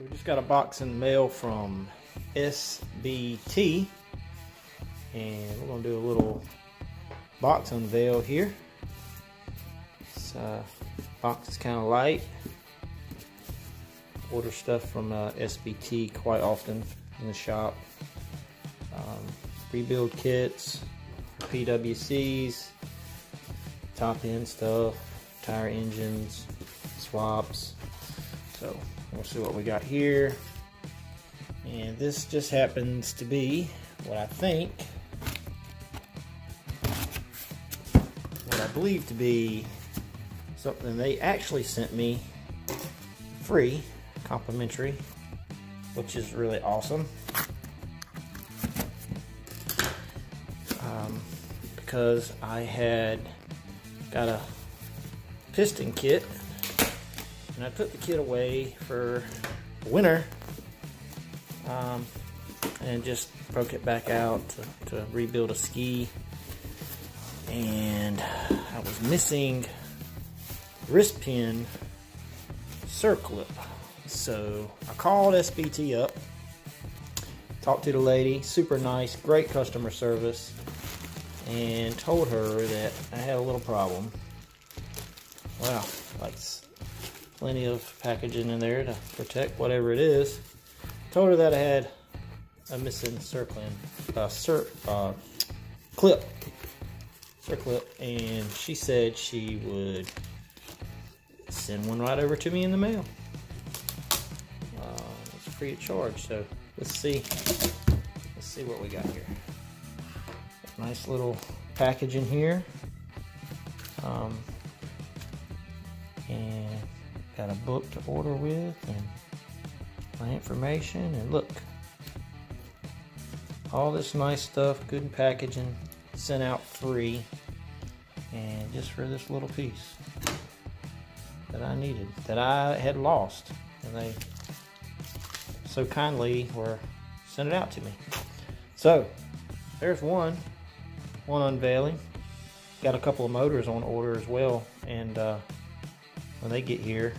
So we just got a box in the mail from SBT, and we're gonna do a little box unveil here. This box is kind of light. Order stuff from SBT quite often in the shop. Rebuild kits, PWCs, top end stuff, tire engines, swaps. So we'll see what we got here. And this just happens to be what I believe to be something they actually sent me free, complimentary, which is really awesome. Because I had got a piston kit and I put the kit away for the winter, and just broke it back out to rebuild a ski, and I was missing wrist pin circlip. So I called SBT up, talked to the lady, super nice, great customer service, and told her that I had a little problem. Wow, like plenty of packaging in there to protect whatever it is. Told her that I had a missing clip, and she said she would send one right over to me in the mail. It's free of charge. So let's see what we got here. Nice little package in here, and got a book to order with and my information, and look, all this nice stuff, good packaging, sent out free, and just for this little piece that I needed, that I had lost, and they so kindly sent it out to me. So there's one unveiling. Got a couple of motors on order as well, and when they get here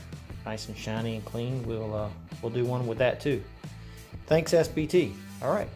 nice and shiny and clean, we'll do one with that too. Thanks, SBT. All right.